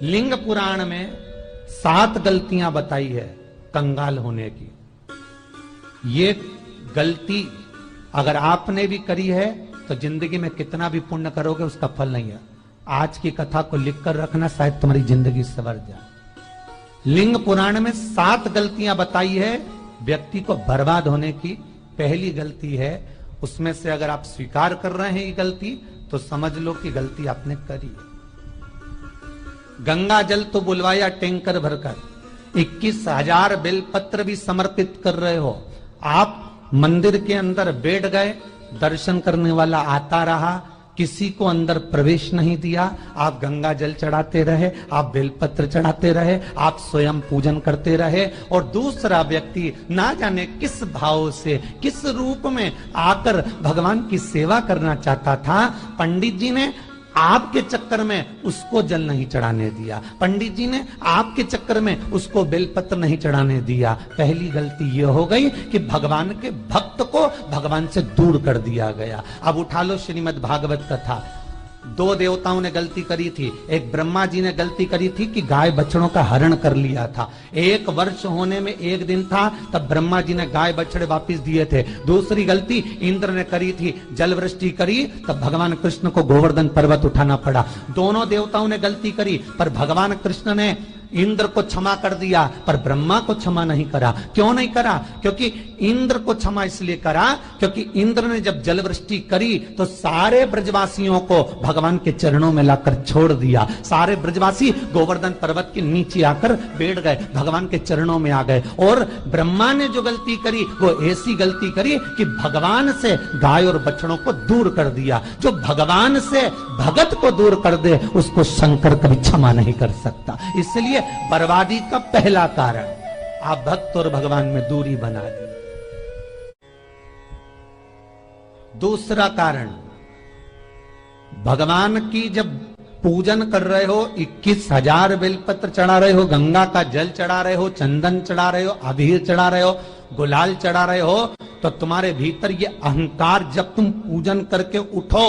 लिंग पुराण में 7 गलतियां बताई है कंगाल होने की। ये गलती अगर आपने भी करी है तो जिंदगी में कितना भी पुण्य करोगे उसका फल नहीं है। आज की कथा को लिखकर रखना, शायद तुम्हारी जिंदगी संवर जाए। लिंग पुराण में 7 गलतियां बताई है व्यक्ति को बर्बाद होने की। पहली गलती है, उसमें से अगर आप स्वीकार कर रहे हैं ये गलती तो समझ लो कि गलती आपने करी है। गंगा जल तो बुलवाया टैंकर भरकर, 21,000 बेलपत्र भी समर्पित कर रहे हो। आप मंदिर के अंदर बैठ गए, दर्शन करने वाला आता रहा, किसी को अंदर प्रवेश नहीं दिया। आप गंगा जल चढ़ाते रहे, आप बेलपत्र चढ़ाते रहे, आप स्वयं पूजन करते रहे, और दूसरा व्यक्ति ना जाने किस भाव से, किस रूप में आकर भगवान की सेवा करना चाहता था। पंडित जी ने आपके चक्कर में उसको जल नहीं चढ़ाने दिया, पंडित जी ने आपके चक्कर में उसको बेलपत्र नहीं चढ़ाने दिया। पहली गलती यह हो गई कि भगवान के भक्त को भगवान से दूर कर दिया गया। अब उठा लो श्रीमद् भागवत कथा। 2 देवताओं ने गलती करी थी। एक ब्रह्मा जी ने गलती करी थी कि गाय बछड़ों का हरण कर लिया था। 1 वर्ष होने में 1 दिन था तब ब्रह्मा जी ने गाय बछड़े वापस दिए थे। दूसरी गलती इंद्र ने करी थी, जल वृष्टि करी तब भगवान कृष्ण को गोवर्धन पर्वत उठाना पड़ा। दोनों देवताओं ने गलती करी, पर भगवान कृष्ण ने इंद्र को क्षमा कर दिया पर ब्रह्मा को क्षमा नहीं करा। क्यों नहीं करा? क्योंकि इंद्र को क्षमा इसलिए करा क्योंकि इंद्र ने जब जलवृष्टि करी तो सारे ब्रजवासियों को भगवान के चरणों में लाकर छोड़ दिया। सारे ब्रजवासी गोवर्धन पर्वत के नीचे आकर बैठ गए, भगवान के चरणों में आ गए। और ब्रह्मा ने जो गलती करी वो ऐसी गलती करी कि भगवान से गाय और बछड़ों को दूर कर दिया। जो भगवान से भगत को दूर कर दे उसको शंकर कभी क्षमा नहीं कर सकता। इसलिए बर्बादी का पहला कारण आप भक्त और भगवान में दूरी बना दी। दूसरा कारण, भगवान की जब पूजन कर रहे हो, 21,000 बेलपत्र चढ़ा रहे हो, गंगा का जल चढ़ा रहे हो, चंदन चढ़ा रहे हो, अबीर चढ़ा रहे हो, गुलाल चढ़ा रहे हो, तो तुम्हारे भीतर ये अहंकार, जब तुम पूजन करके उठो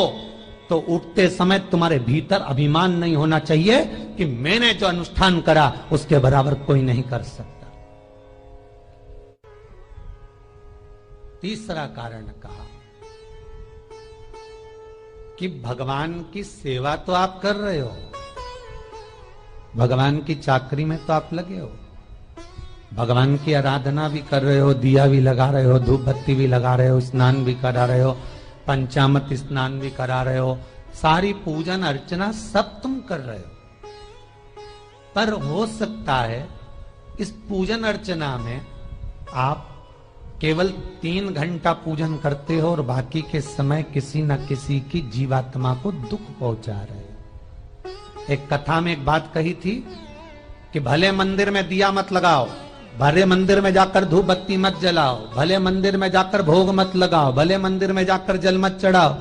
तो उठते समय तुम्हारे भीतर अभिमान नहीं होना चाहिए कि मैंने जो अनुष्ठान करा उसके बराबर कोई नहीं कर सकता। तीसरा कारण कहा कि भगवान की सेवा तो आप कर रहे हो, भगवान की चाकरी में तो आप लगे हो, भगवान की आराधना भी कर रहे हो, दिया भी लगा रहे हो, धूप बत्ती भी लगा रहे हो, स्नान भी करा रहे हो, पंचामृत स्नान भी करा रहे हो, सारी पूजन अर्चना सब तुम कर रहे हो। पर हो सकता है इस पूजन अर्चना में आप केवल 3 घंटा पूजन करते हो और बाकी के समय किसी न किसी की जीवात्मा को दुख पहुंचा रहे हो। एक कथा में एक बात कही थी कि भले मंदिर में दिया मत लगाओ, भले मंदिर में जाकर धूप बत्ती मत जलाओ, भले मंदिर में जाकर भोग मत लगाओ, भले मंदिर में जाकर जल मत चढ़ाओ,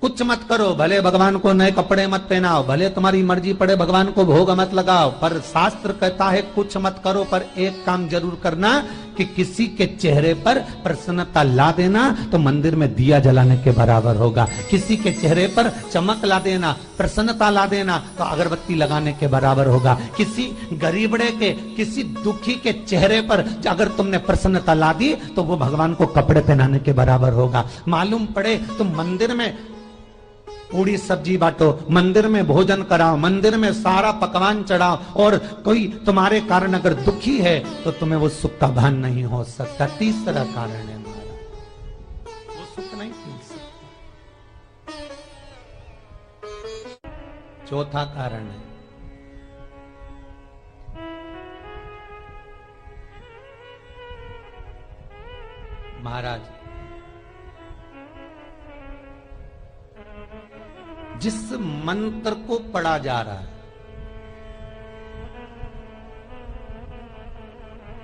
कुछ मत करो, भले भगवान को नए कपड़े मत पहनाओ, भले तुम्हारी मर्जी पड़े भगवान को भोग मत लगाओ, पर शास्त्र कहता है कुछ मत करो, पर एक काम जरूर करना कि किसी के चेहरे पर प्रसन्नता ला देना तो मंदिर में दिया जलाने के बराबर होगा। किसी के चेहरे पर चमक ला देना, प्रसन्नता ला देना तो अगरबत्ती लगाने के बराबर होगा। किसी गरीबड़े के, किसी दुखी के चेहरे पर अगर तुमने प्रसन्नता ला दी तो वो भगवान को कपड़े पहनाने के बराबर होगा। मालूम पड़े तुम मंदिर में पूरी सब्जी बांटो, मंदिर में भोजन कराओ, मंदिर में सारा पकवान चढ़ाओ, और कोई तुम्हारे कारण अगर दुखी है तो तुम्हें वो सुख का भान नहीं हो सकता। तीसरा कारण है हमारा, वो सुख नहीं पी सकता। चौथा कारण है महाराज, जिस मंत्र को पढ़ा जा रहा है,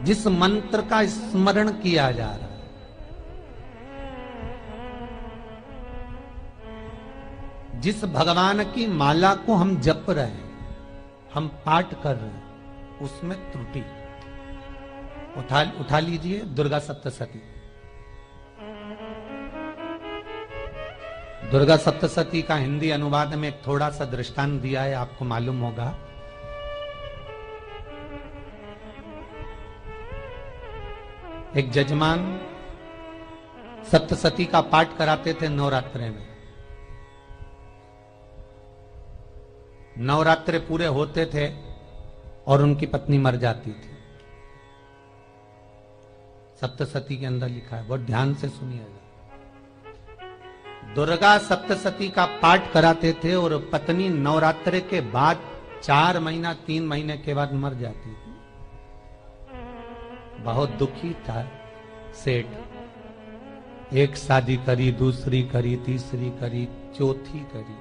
जिस मंत्र का स्मरण किया जा रहा है, जिस भगवान की माला को हम जप रहे हैं, हम पाठ कर रहे हैं, उसमें त्रुटि। उठा लीजिए दुर्गा सप्तशती। दुर्गा सप्तशती का हिंदी अनुवाद में एक थोड़ा सा दृष्टांत दिया है, आपको मालूम होगा। एक जजमान सप्तशती का पाठ कराते थे नवरात्रे में। नवरात्रे पूरे होते थे और उनकी पत्नी मर जाती थी। सप्तशती के अंदर लिखा है, बहुत ध्यान से सुनिएगा। दुर्गा सप्तशती का पाठ कराते थे और पत्नी नवरात्रे के बाद 4 महीना 3 महीने के बाद मर जाती थी। बहुत दुखी था सेठ। एक शादी करी, दूसरी करी, तीसरी करी, चौथी करी,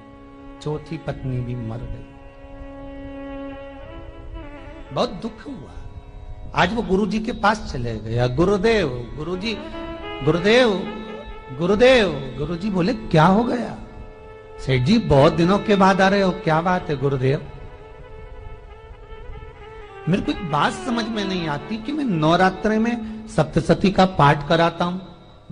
चौथी पत्नी भी मर गई। बहुत दुख हुआ। आज वो गुरुजी के पास चले गया, गुरुदेव, गुरुजी, गुरुदेव, गुरुदेव। गुरुजी बोले क्या हो गया? सेठ जी बहुत दिनों के बाद आ रहे हो, क्या बात है गुरुदेव? मेरे को एक बात समझ में नहीं आती कि मैं नवरात्रे में सप्तशती का पाठ कराता हूं,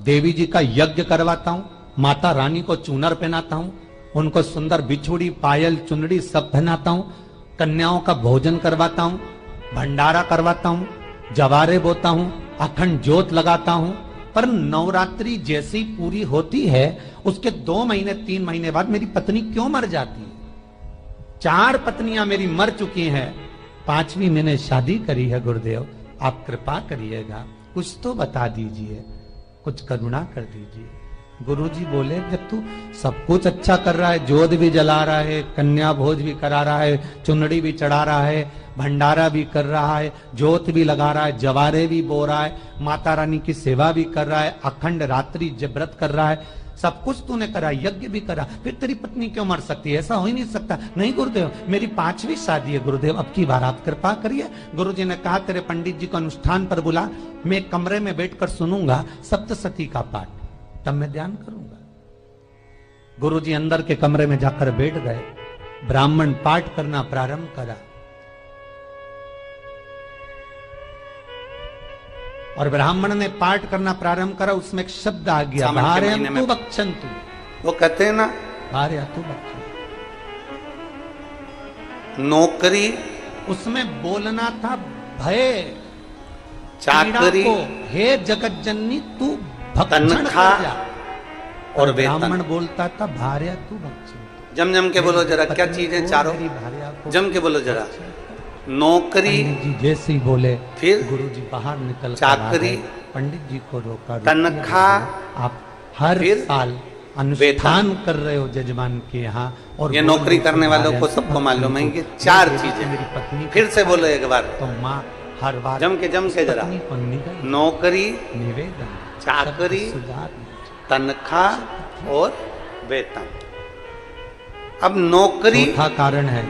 देवी जी का यज्ञ करवाता हूं, माता रानी को चूनर पहनाता हूं, उनको सुंदर बिछुड़ी, पायल, चुनड़ी सब पहनाता हूं, कन्याओं का भोजन करवाता हूं, भंडारा करवाता हूं, जवारे बोता हूं, अखंड ज्योत लगाता हूं, पर नवरात्रि जैसी पूरी होती है उसके 2 महीने 3 महीने बाद मेरी पत्नी क्यों मर जाती है? 4 पत्नियां मेरी मर चुकी हैं, 5वीं मैंने शादी करी है। गुरुदेव आप कृपा करिएगा, कुछ तो बता दीजिए, कुछ करुणा कर दीजिए। गुरुजी बोले जब तू सब कुछ अच्छा कर रहा है, जोत भी जला रहा है, कन्या भोज भी करा रहा है, चुनड़ी भी चढ़ा रहा है, भंडारा भी कर रहा है, जोत भी लगा रहा है, जवारे भी बो रहा है, माता रानी की सेवा भी कर रहा है, अखंड रात्रि व्रत कर रहा है, सब कुछ तूने करा, यज्ञ भी करा, फिर तेरी पत्नी क्यों मर सकती है? ऐसा हो ही नहीं सकता। नहीं गुरुदेव, मेरी 5वीं शादी है गुरुदेव, अब की बार आप कृपा करिए। गुरुजी ने कहा तेरे पंडित जी को अनुष्ठान पर बुला, मैं कमरे में बैठकर सुनूंगा सप्तशती का पाठ, तब मैं ध्यान करूंगा। गुरुजी अंदर के कमरे में जाकर बैठ गए, ब्राह्मण पाठ करना प्रारंभ करा और ब्राह्मण ने पाठ करना प्रारंभ करा। उसमें एक शब्द आ गया, भार्यन्तु भक्षन्तु। वो कहते हैं ना, भार्यन्तु भक्षन्तु। नौकरी, उसमें बोलना था भय, चाकरी, हे जगत जननी तू भक्षण तनख्वाह कर जा। और ब्राह्मण बोलता था भार्यन्तु भक्षन्तु। जम जम के बोलो जरा, क्या चीजें चारों? जम के बोलो जरा। नौकरी जी जैसे ही बोले, फिर गुरु जी बाहर निकल, चाकरी, पंडित जी को रोका, तनख्वाह, आप हर साल अनुष्ठान कर रहे हो जजमान के यहाँ, और ये नौकरी करने वालों को सबको मालूम है कि 4 चीजें। मेरी पत्नी फिर से बोलो एक बार, तो माँ हर बार जम के जरा। नौकरी, निवेदन, चाकरी, तनख्वाह और वेतन। अब नौकरी का कारण है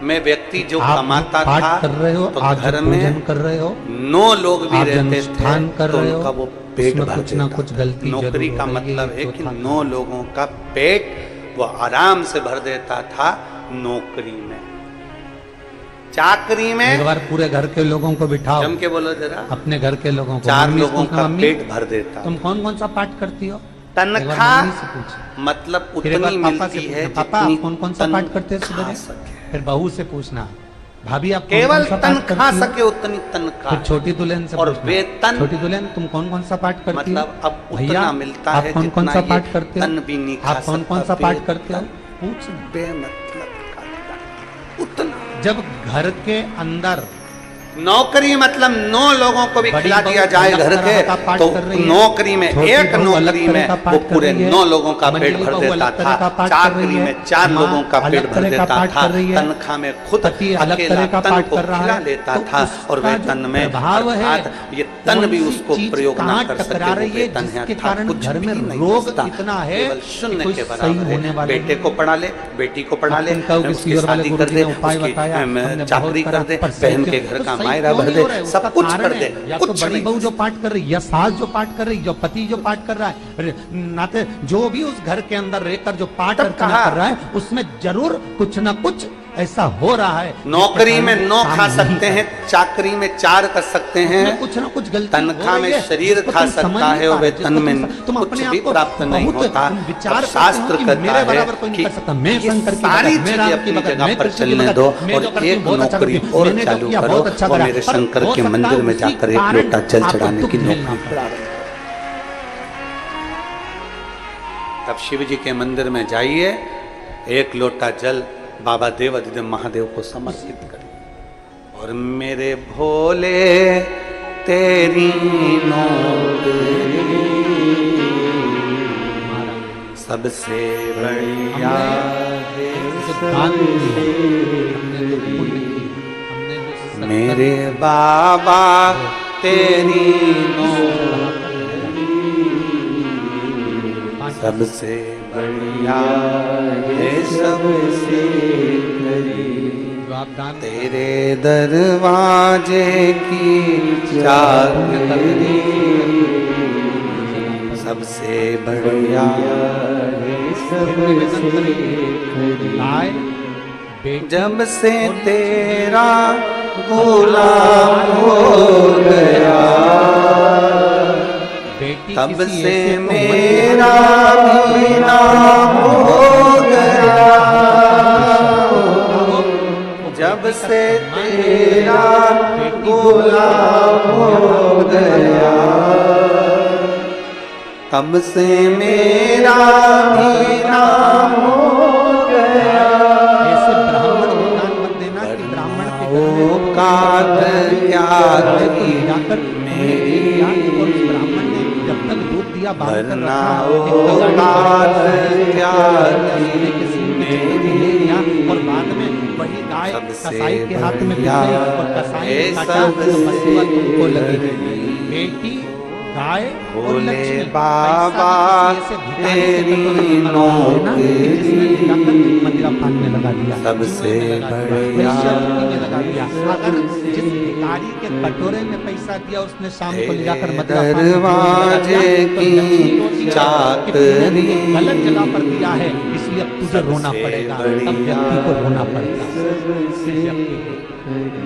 में व्यक्ति जो कमाता पाठ था, कर रहे हो, तो आप घर भोजन में कर रहे हो, 9 लोग भी रहते अनुष्ठान थे, कर तो रहे हो, उनका वो पेट भर कुछ ना देता कुछ था। गलती नौकरी जरूर का होगी, मतलब है तो कि था। 9 लोगों का पेट वो आराम से भर देता था नौकरी में। चाकरी में एक बार पूरे घर के लोगों को बिठाओ, जम के बोलो जरा, अपने घर के लोगों को, 4 मम्मी से लोगों पूछना, का मम्मी पेट भर देता। तुम कौन कौन सा पाठ करती हो? तनख्वाह मम्मी से पूछो। मतलब फिर एक बार उतनी पापा से मिलती है पूछना, पापा आप कौन कौन सा पाठ करते हैं तनख्वाह सुबह? सके। फिर बहू से पूछना, भाभी आप केवल कौन सा पाठ तनख्वाह करती हो? सके उतनी तनख्वाह। फिर छोटी दुल्हन से और पूछना, वेतन, छोटी दुल्हन तुम कौन कौन सा पाठ करती हो? मतलब अब भैया उतना मिलता आप है कौन कौन जितना सा ये पाठ करते हो? तन भी नहीं खा आप कौन कौन सकता, सा पाठ पेट करते हो? तन पूछना। बेमतलब का उतना। जब घर के अंदर नौकरी मतलब 9 लोगों को भी बड़ी खिला दिया बहू जाए अलग घर तरह के, का पाठ तो कर रही है, नौकरी में छोटी एक बहू अलग नौकरी तरह में का पाठ वो कर पूरे रही है, 9 लोगों का पेट मंजली भर बहू देता अलग तरह का था। पाठ कर रही चाकरी है, में 4 माँ लोगों का अलग पेट भर तरह का देता पाठ था। कर रही है, तनख्वाह में खुद पति अलग अकेला तरह का तन पाठ को कर रहा खिला है, लेता तो था, उसका और वेतन जो में प्रभाव है, अर्थात ये तन भी उसको चीज प्रयोग ना कहाँ कर सके, टकरा वो रही है, वेतन है, जिसके अर्थात कारण कुछ घर में भी नहीं रोग बचता, इतना है केवल कि शून्य कुछ के सही बराबर होने है। वाला बेटे को पढ़ा ले, बेटी को पढ़ा ले, उसकी शादी कर दे, उसकी चाकरी कर दे, बहन के घर का मायरा भर दे, सब कुछ कर दे। या तो बड़ी बहू जो पाठ कर रही, या सास जो पाठ कर रही, जो पति जो पाठ कर रहा है, नाते जो भी उस घर के अंदर रहकर जो पाठ अर्चना कर रहा है, उसमें जरूर कुछ ना कुछ ऐसा हो रहा है। नौकरी में 9 खा सकते हैं, चाकरी में 4 कर सकते हैं, कुछ ना कुछ गलती तनख्वाह में शरीर खा सकता है और वेतन में कुछ भी प्राप्त नहीं होता। विचार शास्त्र कहता है कि सारी चीजें अपनी जगह पर चलने दो और एक नौकरी और चालू करो, वो मेरे शंकर के मंदिर में जाकर एक लोटा जल चढ़ाने की नौकरी। तब शिव जी के मंदिर में जाइए, एक लोटा जल बाबा देव अधिदेव महादेव को समर्पित करिए और मेरे भोले तेरी नौकरी सबसे बढ़िया मेरे बाबा तेरी सबसे बढ़िया है, सबसे तेरे दरवाजे की चाबी सबसे बढ़िया है, सबसे जब से तेरा गुलाम हो गया तब से मेरा भी नाम हो गया, जब से तेरा गुलाम हो गया तब से मेरा भी नाम हो गया। ऐसे ब्राह्मण को दान मत देना कि ब्राह्मण के का क्या मेरी और उस ब्राह्मण ने जब तक दूध दिया बांध कर रखा और बाद में वही गाय कसाई के हाथ में और कसाई ने काटा तो बसुआ तुमको लगेगी। बेटी गाय भोले बाबा तेरी नौकरी मंदिरापान में लगा दिया, सबसे बढ़िया लगा दिया। अगर जिस भिखारी के कटोरे में पैसा दिया उसने शाम को ले जाकर दरवाजे की चाकरी गलत जगह पर दिया है, इसलिए अब तुझे रोना पड़ेगा। तब व्यक्ति को रोना पड़ेगा।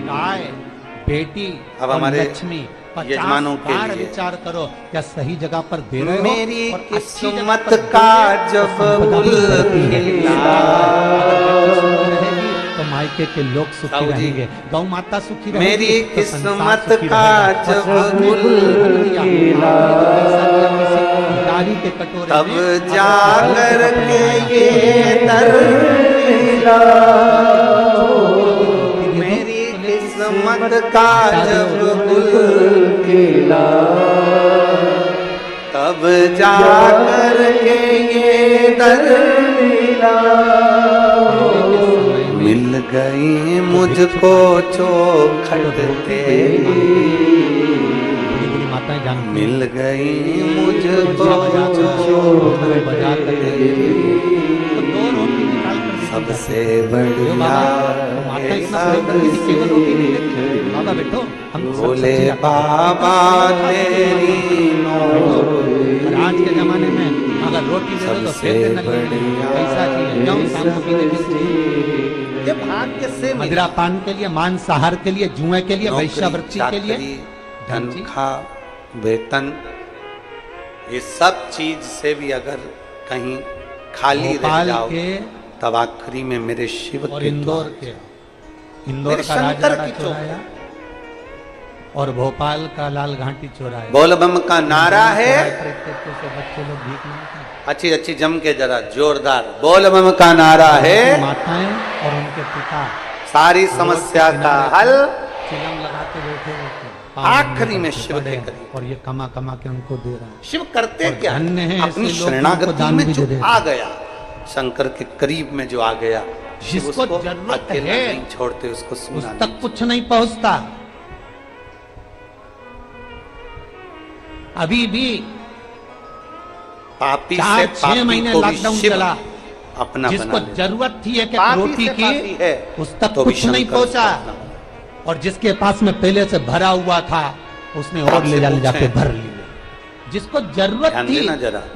गाय बेटी अब हमारे लक्ष्मी यजमानों के लिए विचार करो क्या सही जगह पर दे रहे हो। मेरी किस्मत का जब गुल खिला तो मायके के लोग सुखी रहेंगे, गौ माता सुखी रहेगी। मेरी किस्मत का जब गुल खिला के कटोरे तब जाकर के ये दर मिला, मेरी किस्मत का जब गुल खिला तब जाकर के ये दर मिला, मिल गई मुझको चौखट तेरी, मिल गई मुझको सबसे बढ़िया बाबा बैठो, भोले बाबा तेरी नौकरी। आज के जमाने में अगर रोटी दे दो तो फिर पैसा चाहिए, क्यों शाम को पीने के लिए, भाग्य से मदिरापान के लिए, मांसाहार के लिए, जुए के लिए, वैश्यावृत्ति के लिए, तनख्वाह वेतन, ये सब चीज से भी अगर कहीं खाली रह जाओ तब आखिरी में मेरे शिव और के इंदौर का राजवाड़ा चौराया और भोपाल का लाल घाटी चौराया। बोल बम का नारा है, बच्चे लोग भीख मांगते हैं। अच्छी अच्छी जम के जरा जोरदार बोल बम का नारा है, माताएं और उनके पिता सारी समस्या का हल चिलम लगाते बैठे रहते, आखिरी में शिव के करीब, और ये कमा कमा के उनको दे रहा है। शिव करते क्या है अपनी शरणागति में जो आ गया, शंकर के करीब में जो आ गया, जिसको जरूरत है नहीं छोड़ते, उसको उस तक कुछ नहीं पहुंचता। अभी भी पापी से 4-6 महीने लॉकडाउन चला, अपना जिसको जरूरत थी एक रोटी की है, उस तक तो कुछ नहीं पहुंचा, और जिसके पास में पहले से भरा हुआ था उसने और ले जाके भर लिया। जिसको जरूरत थी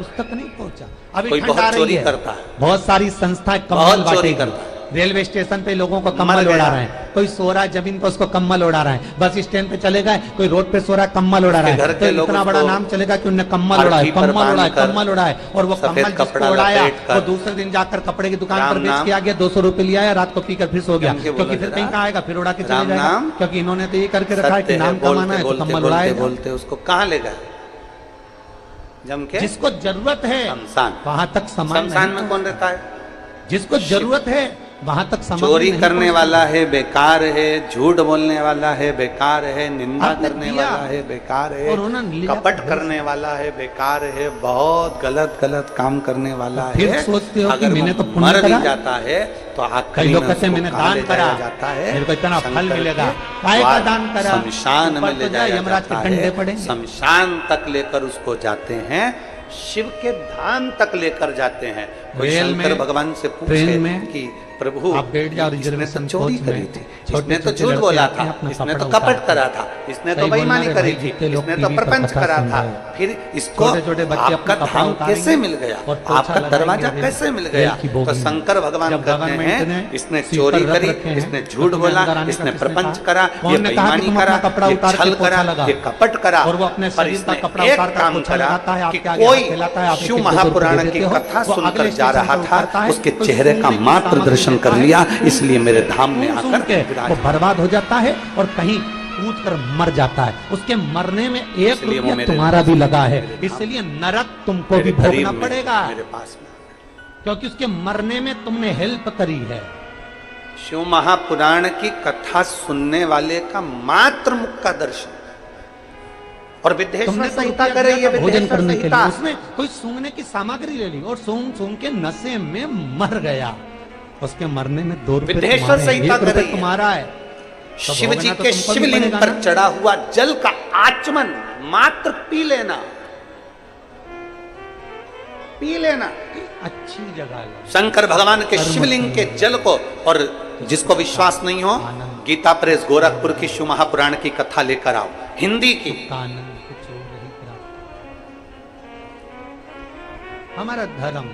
उस तक नहीं पहुंचा। अभी कोई बहुत चोरी करता है, बहुत सारी संस्थाएं कम्बल बांटेगी, रेलवे स्टेशन पे लोगों को मर कम्बल गया। उड़ा रहे हैं, कोई सो रहा है जमीन पर उसको कम्बल उड़ा रहे हैं, बस स्टैंड पे चले गए कोई रोड पे सो रहा है कम्बल उड़ा रहा उसके घर है, के तो लोग इतना बड़ा उसको नाम चलेगा कि उन्होंने कम्बल उड़ाया, अर्थी पर कम्बल उड़ाया, बांधकर कम्बल उड़ाया, और वो सफेद कम्बल कपड़ा जिसको उड़ाया लपेटकर वो दूसरे दिन जाकर कपड़े की दुकान पर राम बेच नाम। के आ गया, 200 रुपए लिया है, रात को पीकर फिर सो गया, जम के क्योंकि बोला फिर जरा। कहीं कहाँ आएगा, फिर उड़ा के चले राम जाएगा, नाम। क्योंकि इन्होंने तो ये करके रखा है कि सत्य है, नाम कमाना है तो बोलते कम्बल बोलते उड़ाएगा। बोलते उसको कहाँ ले गए जम के? जिसको जरूरत है शमशान। वहां तक सामान शमशान नहीं में कौन रहता है? जिसको जरूरत है वहां तक सामान चोरी नहीं करने पहुंचता। वाला है बेकार है, झूठ बोलने वाला है बेकार है, निंदा आपने करने दिया वाला है बेकार है, और उन्होंने लिया कपट तो करने वाला है बेकार है, बहुत गलत गलत काम करने वाला तो फिर है। सोचते हो कि अगर मैंने वो तो पुण्य मर भी करा। जाता है तो कई आखिरी लोग में कहते हैं उसको मैंने कहाँ दान ले करा, जाया जाता है? मेरे को इतना फल शंकर मिलेगा, के काय का द्वार दान करा, शमशान में ऊपर ले तो जाए, जाया यमराज के जाता डंडे है, पड़ेंगे। शमशान तक लेकर उसको जाते हैं, शिव के धाम तक लेकर जाते हैं। कोई रेल शंकर में, भगवान से ट्रेन पूछे में कि प्रभु आप बैठ जाओ इसने तो रिजर्वेशन चोरी कोच करी में, थी, छोटे इसने तो छोटे झूठ लड़के बोला आते था, हैं, अपना इसने तो कपड़ा कपट उतारते करा हैं। था, इसने सही तो बोलना बेईमानी रे करी भाई, थी, जितने लोग इसने तो टीवी पर प्रपंच कथा करा सुन था। रहे हैं। फिर इसको छोटे-छोटे बच्चे आपका अपना कपड़ा धाम उतारेंगे कैसे मिल गया, और पोछा आपका लगाएंगे दरवाजा रेल- कैसे मिल रेल गया? की तो बोगी में। शंकर भगवान जब कहते गवर्नमेंट ने हैं इसने सीट चोरी पर रख करी, रखे हैं, इसने तो झूठ तुम्हें बोला, अंदर आने का इसने किसने प्रपंच कहा? करा, कौन ये ने कहा कि बेईमानी तुम करा, अपना कपड़ा ये उतार के छल पोछा करा, लगाओ? ये कपट करा, और वो अपने पर शरीर का इसने कपड़ा एक उतार कर काम पोछा करा लगाता है, कि आपके आगे कोई हाथ फैलाता है, आप शिव एक-एक दो-दो महापुराण रुपए की देते हो, कथा वो सुनकर अगले जा स्टेशन रहा पर था, उतारता है, उसके तो चेहरे का सोने की मात्र सामग्री दर्शन देता कर है, लिया, इसलिए मेरे धाम में सुन आकर के विराज वो बर्बाद हो जाता है और कहीं कूद कर मर जाता है। उसके मरने में एक इसलिए वो रुपया मेरे- तुम्हारा भी लगा है, मेरे धाम- इसलिए नरक तुमको भी मेरे करीब भोगना में, पड़ेगा, मेरे पास में। क्योंकि उसके मरने में तुमने हेल्प करी है। शिव महापुराण की कथा सुनने वाले का मात्र मुख का दर्शन और विद्येश्वर तुमने तो संहिता रुपया करे, दिया ये था भोजन विद्येश्वर करने के लिए, संहिता। उसमें कोई सूंघने की सामग्री ले ली और सूंघ सूंघ के नशे में मर गया। उसके मरने में 2 रुपए विद्येश्वर तुम्हारे हैं, संहिता 1 रुपए कर रही है। तुम्हारा है। तो शिव जी भोगना तो के तुमको भी शिवलिंग पड़ेगा पर ना। चढ़ा हुआ जल का आचमन मात्र पी लेना, पी लेना। अच्छी जगह है। शंकर भगवान के कर्म शिवलिंग से। के जल को, और जिसको विश्वास नहीं हो, आनंद। गीता प्रेस गोरखपुर की शिव महापुराण की कथा लेकर आओ, हिंदी की। का आनंद कुछ और नहीं प्राप्त। हमारा धर्म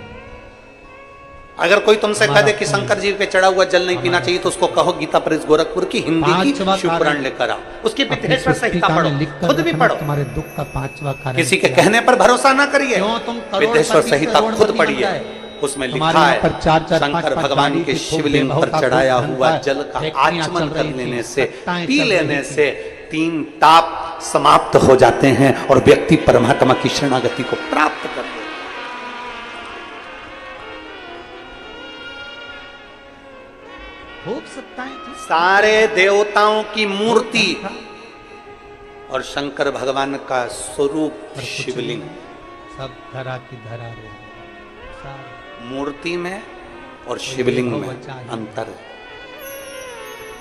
अगर कोई तुमसे कह दे हमारा कि शंकर जी पे चढ़ा हुआ जल नहीं पीना चाहिए, तो उसको कहो गीता प्रेस गोरखपुर की हिंदी की पांचवा शिव पुराण कारण। लेकर आओ, उसकी अपनी विद्येश्वर संहिता पुस्तिका में पढ़ो, लिखकर खुद भी रखना, पढ़ो। तुम्हारे दुख का 5वां कारण किसी के क्या है। कहने पर भरोसा ना करिए, क्यों तुम विद्येश्वर करोड़पति से संहिता खुद करोड़पति पढ़िए, बन गए? उसमें तुम्हारे लिखा यहाँ है पर 4-4, शंकर 5-5 भगवान गाड़ी के थी, खूब शिवलिंग बेभाव पर का चढ़ाया खूब हुआ धन था, जल का फैक्ट्रियां आचमन चल कर रही लेने थी, से, सत्ताएं पी चल लेने रही थी। से 3 ताप समाप्त हो जाते हैं और व्यक्ति परमात्मा की शरणागति को प्राप्त कर लेता है। भोग सत्ताएं थी। सारे देवताओं की मूर्ति और शंकर भगवान का स्वरूप पर कुछ शिवलिंग, नहीं, सब धरा की धरा रहे सारे। मूर्ति में और शिवलिंग देखो में बचा ही अंतर है।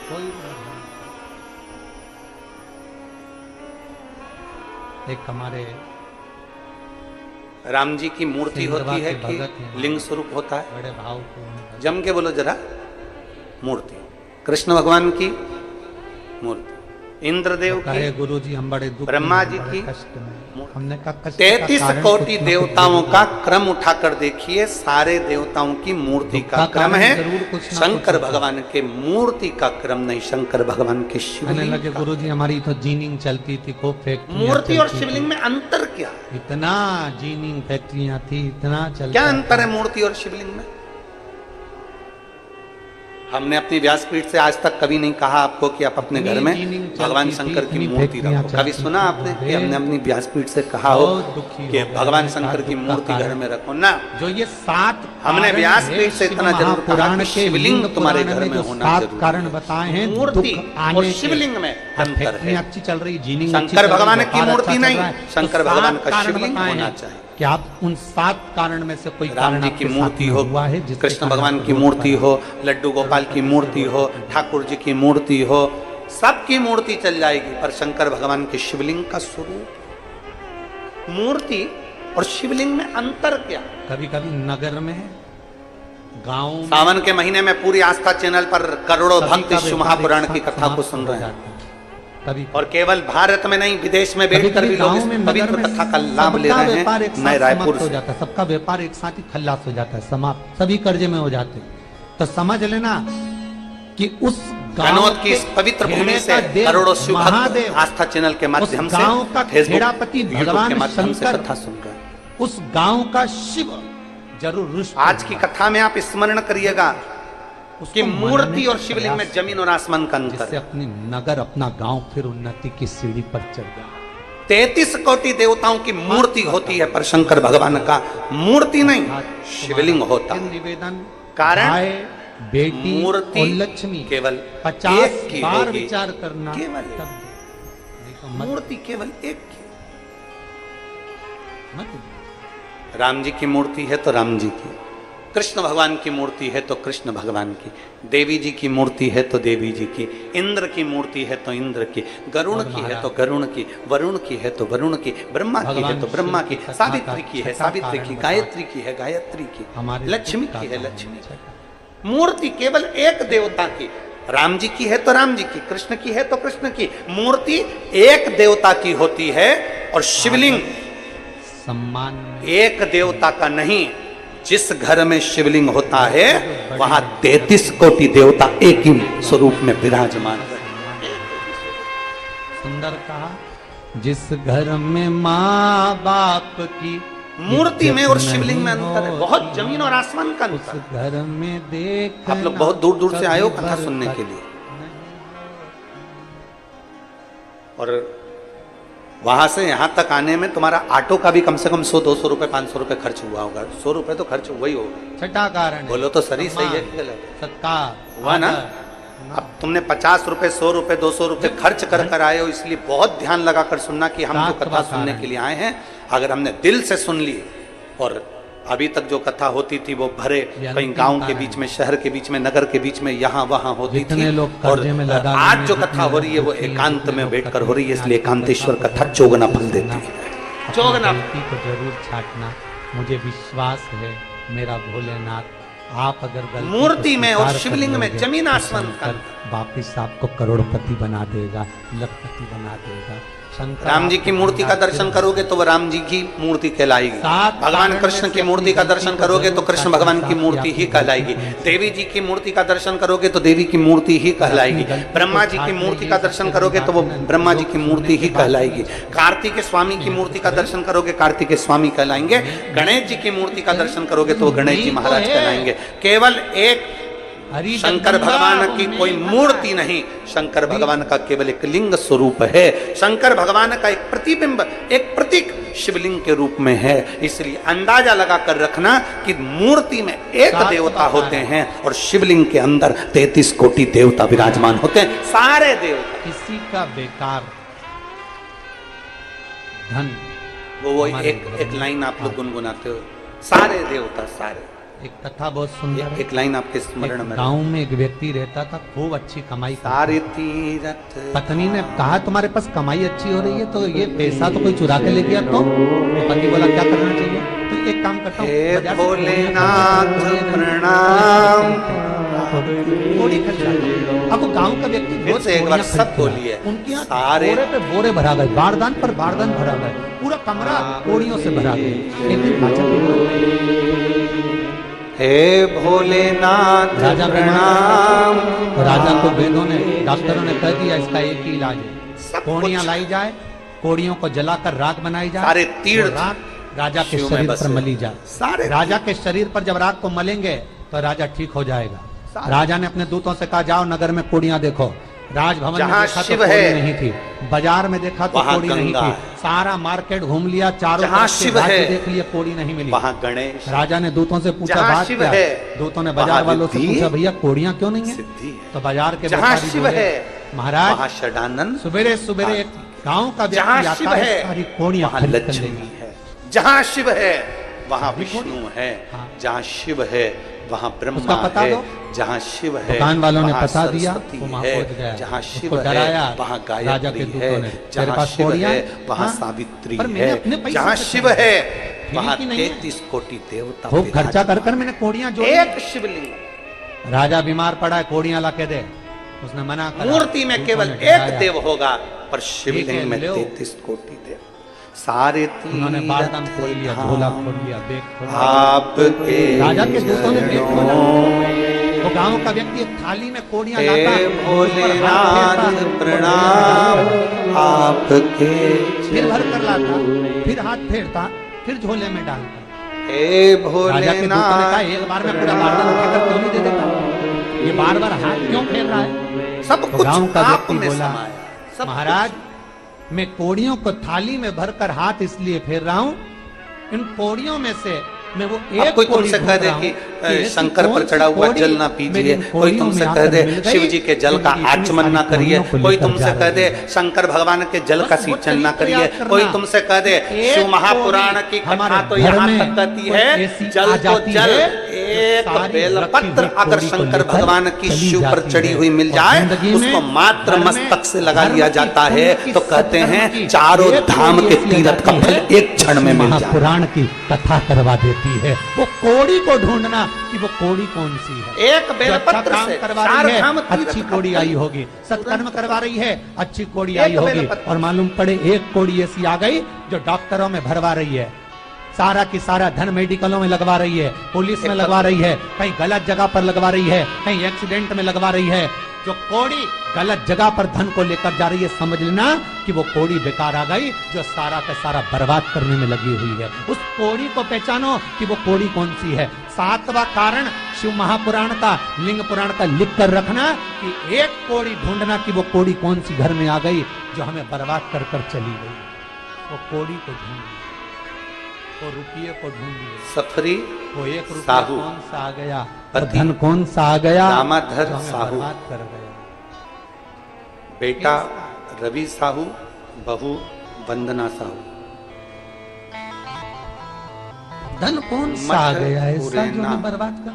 कोई नहीं। एक हमारे राम जी की मूर्ति सिंदरवा होती है के भगत कि हैं। लिंग स्वरूप होता है? बड़े भावपूर्ण जम के बोलो जरा। मूर्ति कृष्ण भगवान की मूर्ति, इंद्रदेव कहे की, गुरु जी हम बड़े दुख ब्रह्मा में, जी बड़े की, कष्ट में। हमने कहा कष्ट का 33 कारण कोटि कुछ न कुछ देवताओं जरूर का है। क्रम उठाकर देखिए, सारे देवताओं की मूर्ति दुख का का क्रम कारण है, जरूर कुछ ना शंकर कुछ होता है। भगवान के मूर्ति का क्रम नहीं, शंकर भगवान के कहने शिवलिंग लगे का। गुरु जी हमारी तो जीनिंग चलती थी, खूब फैक्ट्रियां मूर्ति और चलती शिवलिंग थी। में अंतर क्या? इतना जीनिंग फैक्ट्रियां थी, इतना चलता क्या अंतर है था। मूर्ति और शिवलिंग में? हमने अपनी व्यासपीठ से आज तक कभी नहीं कहा आपको कि आप अपने घर में भगवान शंकर की मूर्ति रखो। कभी सुना आपने कि हमने अपनी व्यासपीठ से कहा हो बहुत दुखी कि हो गए, भगवान मैंने शंकर कहा की दुख का मूर्ति घर कारण। में रखो ना? जो ये 7 हमने कारण व्यासपीठ है, से इतना शिव जरूर कहा महापुराण कि के शिवलिंग लिंग तुम्हारे पुराण घर में जो होना 7 जरूरी कारण है। बताए हैं, मूर्ति दुख आने और के। शिवलिंग में अब अंतर फैक्ट्रियां है। अच्छी चल रही, जीनिंग शंकर अच्छी चल रही, भगवान की व्यापार मूर्ति अच्छा चल नहीं, रहा है। शंकर तो भगवान 7 का कारण शिवलिंग बताए होना हैं चाहिए। कि आप उन 7 कारण में से कोई राम कारण जी आपके की साथ मूर्ति में हो, हुआ है, जिसके कृष्ण कारण भगवान आपको की दुख मूर्ति पड़ा। हो, लड्डू गोपाल की मूर्ति हो, ठाकुर जी की मूर्ति हो, सबकी मूर्ति चल जाएगी, पर शंकर भगवान के शिवलिंग का स्वरूप, मूर्ति और शिवलिंग में अंतर क्या? कभी कभी नगर में, गांव में, सावन के महीने में पूरी आस्था चैनल पर करोड़ों सभी भक्त का शिव व्यापार महापुराण एक की साथ कथा को समाप्त सुन हो रहे हैं, जाता है। कभी और केवल भारत में नहीं, विदेश में बैठकर कभी भी लोग गांव इस में, नगर पवित्र में कथा का लाभ ले सबका रहे व्यापार हैं एक साथ नए रायपुर समाप्त हो से। जाता है, सबका व्यापार एक साथ ही खल्लास हो जाता है, समाप्त, सभी कर्जे में हो जाते हैं। तो समझ लेना कि उस गनौत की इस पवित्र भूमि से करोड़ों शिव भक्त महादेव आस्था चैनल के माध्यम से गांव का फेसबुक खेड़ापति यूट्यूब भगवान के माध्यम से शंकर कथा सुन रहे हैं। उस गांव का शिव जरूर रुष्ट आज की कथा में आप स्मरण करिएगा कि मूर्ति और शिवलिंग में जमीन और आसमान का अंतर जिससे अपनी नगर अपना गांव फिर उन्नति की सीढ़ी पर चढ़ गया। 33 कोटि देवताओं की मूर्ति होती है, पर शंकर भगवान का मूर्ति नहीं शिवलिंग होता है। निवेदन कारण गाय, बेटी मूर्ति और लक्ष्मी केवल 50 एक की बार होगी। विचार करना केवल तब नहीं तो मूर्ति केवल एक की। मत राम जी की मूर्ति है तो राम जी की, कृष्ण भगवान की मूर्ति है तो कृष्ण भगवान की, देवी जी की मूर्ति है तो देवी जी की, इंद्र की मूर्ति है तो इंद्र की, गरुण की है तो गरुण की, वरुण की है तो वरुण की, ब्रह्मा की है तो ब्रह्मा की, सावित्री की है सावित्री की, गायत्री की है गायत्री की, लक्ष्मी की है लक्ष्मी की। मूर्ति केवल एक देवता की, राम जी की है तो राम जी की, कृष्ण की है तो कृष्ण की। मूर्ति एक देवता की होती है और शिवलिंग सम्मान एक देवता का नहीं। जिस घर में शिवलिंग होता है वहां 33 कोटि देवता एक ही स्वरूप में विराजमान है। सुंदर कहा, जिस घर में माँ बाप की मूर्ति में और शिवलिंग में अंतर है, बहुत जमीन और आसमान का उस अंतर है। घर में देख आप लोग बहुत दूर दूर से आए हो कथा सुनने के लिए, और वहां से यहां तक आने में तुम्हारा ऑटो का भी कम से कम 100-200 रुपए 500 रुपए खर्च हुआ होगा। 100 रुपए तो खर्च हुआ ही होगा। छठा कारण बोलो तो सही है कि गलत? सत्कार हुआ ना। अब तुमने 50 रुपए 100 रुपए 200 रुपए खर्च कर कर आए हो, इसलिए बहुत ध्यान लगाकर सुनना कि हम जो कथा सुनने के लिए आए हैं, अगर हमने दिल से सुन ली, और अभी तक जो कथा होती थी वो भरे कहीं गांव के बीच में, शहर के बीच में, नगर के बीच में, यहाँ वहां होती थी, और आज जो कथा हो रही है वो एकांत में बैठकर हो रही है, इसलिए एकांतेश्वर कथा चौगुना फल देती है। चौगुना को जरूर छाटना, मुझे विश्वास है मेरा भोलेनाथ, आप अगर मूर्ति में और शिवलिंग में जमीन आसमान का, वापिस आपको करोड़पति बना देगा, लखपति बना देगा। राम जी की मूर्ति का दर्शन करोगे तो वो राम जी की मूर्ति कहलाएगी। भगवान कृष्ण की मूर्ति का दर्शन करोगे तो कृष्ण भगवान की मूर्ति ही कहलाएगी। देवी जी की मूर्ति का दर्शन करोगे तो देवी की मूर्ति ही कहलाएगी। ब्रह्मा जी की मूर्ति का दर्शन करोगे तो वो ब्रह्मा जी की मूर्ति ही कहलाएगी। कार्तिक स्वामी की मूर्ति का दर्शन करोगे कार्तिक स्वामी कहलाएंगे। गणेश जी की मूर्ति का दर्शन करोगे तो वो गणेश जी महाराज कहलाएंगे। केवल एक शंकर भगवान की कोई मूर्ति नहीं, शंकर भगवान का केवल एक लिंग स्वरूप है। शंकर भगवान का एक प्रतिबिंब, एक प्रतीक शिवलिंग के रूप में है। इसलिए अंदाजा लगाकर रखना कि मूर्ति में एक देवता होते हैं और शिवलिंग के अंदर 33 कोटि देवता विराजमान होते हैं। सारे देवता, किसी का बेकार धन, वो एक लाइन आप लोग गुनगुनाते हो, सारे देवता सारे। एक कथा बहुत सुंदर, एक लाइन आपके स्मरण में। गांव में एक व्यक्ति रहता था, खूब अच्छी कमाई, सारे तीरथ। पत्नी ने कहा तुम्हारे पास कमाई अच्छी हो रही है तो ये पैसा तो कोई चुरा के ले गया, तो पति बोला क्या करना चाहिए, तो एक काम करता हूँ, भोलेनाथ प्रणाम। अब गांव का व्यक्ति फिर से एक बार सब बोलिए, उनके यहाँ सारे बोरे पे बोरे भरा गए, बारदान पर बारदान भरा गए, पूरा कमरा कोड़ियों से भरा गया। एक दिन हे भोलेनाथ प्रणाम। राजा को वेदों ने, डॉक्टरों ने कह दिया इसका एक ही इलाज है, कोड़ियां लाई जाए, कोड़ियों को जलाकर राख बनाई जाए, सारे तीर्थ राख राजा के शरीर पर मली जाए। सारे राजा के शरीर पर जब राख को मलेंगे तो राजा ठीक हो जाएगा। राजा ने अपने दूतों से कहा जाओ नगर में कोड़ियां देखो। राजभवन में देखा तो कोड़ी नहीं थी, बाजार में देखा तो कोड़ी नहीं थी, सारा मार्केट घूम लिया, चारों तरफ देख लिया, कोड़ी नहीं मिली। वहाँ गणेश। राजा ने दूतों से पूछा बात क्या है, दूतों ने बाजार वालों से पूछा भैया कोड़ियां क्यों नहीं है, तो बाजार के महाराज सवेरे सवेरे गाँव का व्यक्ति आता है, सारी कोड़ियां लक्ष्मी है। जहाँ शिव है वहाँ विष्णु है, जहाँ शिव है वहाँ ब्रह्मा है, जहाँ शिव है दुकान वालों ने वहाँ बता दिया, सरस्वती है, जहाँ शिव है वहाँ गायत्री है, जहाँ शिव है वहाँ सावित्री है, जहाँ शिव है वहाँ 33 कोटि देवता। खूब खर्चा कर कर मैंने कोड़ियां जोड़ी। एक शिवलिंग। राजा बीमार पड़ा है, कोड़ियां ला के दे, उसने मना करा। मूर्ति में केवल एक देव होगा पर शिवलिंग में 33 कोटि देव। सारे उन्होंने बारदान खोल लिया, झोला खोल लिया, बैग खोल लिया। आपके राजा के दूतों ने बैग खोला, वो गांव का व्यक्ति एक थाली में कोड़ियां हे लाता, भोलेनाथ प्रणाम आपके फिर भर कर लाता, फिर हाथ फेरता, फिर झोले में डालता। हे राजा के दूत ने कहा, भोलेनाथ एक बार में पूरा बारदान उठाकर क्यों नहीं दे देता? ये बार बार हाथ क्यों फेर रहा है? सब तो कुछ गांव का आप व्यक्ति में बोला, समाया, सब महाराज मैं कोड़ियों को थाली में भरकर हाथ इसलिए फेर रहा हूं, इन कोड़ियों में से मैं वो अब एक कोई कोड़ी तुमसे ढूंढ कह दे रहा कि हूं ऐसी शंकर पर कौन सी चढ़ा हुआ कोड़ी जल ना मेरी पीजिए, इन कोई कोड़ियों तुमसे में कह आकर दे मिल गई, शिव जी के जल का मेरी इतनी आचमन ना सारी करिए, कोड़ियों को कोई लेकर तुमसे जा कह रही दे है। शंकर भगवान के जल का बस वो सिंचन ना तरीका करिए, याद करना। कोई तुमसे कह दे एक शिव महापुराण कोड़ी की कथा हमारे तो घर यहाँ में तक कहती कोई है ऐसी जल आ तो जाती जल, है, एक सारी बेलपत्र रखी हुई अगर कोड़ी को शंकर लेकर भगवान की चली शिव पर जाती चढ़ी है। हुई मिल और जाए जिंदगी में उसको मात्र घर में मस्तक से लगा धर्म लिया की, जाता है पुण्य की, तो कहते सत्कर्म हैं की चारों एक धाम कोड़ी के ऐसी आ तीर्थ का जाती फल है, एक क्षण में मिल जाए। महापुराण की कथा करवा देती है। वो कोड़ी को ढूंढना कि वो कोड़ी कौन सी है। एक जो अच्छा बेलपत्र काम से करवा चार रही धाम है, तीर्थ अच्छी का कोड़ी फल। आई होगी, सत्कर्म करवा रही है, अच्छी कोड़ी एक आई होगी, बेलपत्र। और मालूम पड़े एक कोड़ी ऐसी आ गई जो डॉक्टरों में भरवा रही है, सारा की सारा धन मेडिकलों में लगवा रही है, पुलिस में लगवा रही है, कहीं गलत जगह पर लगवा रही है, कहीं एक्सीडेंट में लगवा रही है। जो कोड़ी गलत जगह पर धन को लेकर जा रही है, समझ लेना कि वो कोड़ी बेकार आ गई जो सारा का सारा बर्बाद करने में लगी हुई है। उस कोड़ी को पहचानो कि वो कोड़ी कौन सी है। सातवां कारण शिव महापुराण का, लिंग पुराण का लिख कर रखना कि एक कोड़ी ढूंढना कि वो कोड़ी कौन सी घर में आ गई जो हमें बर्बाद कर कर चली गई। वो कोड़ी को ढूंढिए, वो रुपये को ढूंढिए, सफरी वो एक रुपया साहू, कौन सा आ गया, वो पति, धन कौन सा आ गया दामाधर जो हमें साहू, बर्बाद कर गया। बेटा रवि साहू, बहू वंदना साहू। धन कौन सा आ मठ गया ऐसा जो पुरैना। हमें बर्बाद कर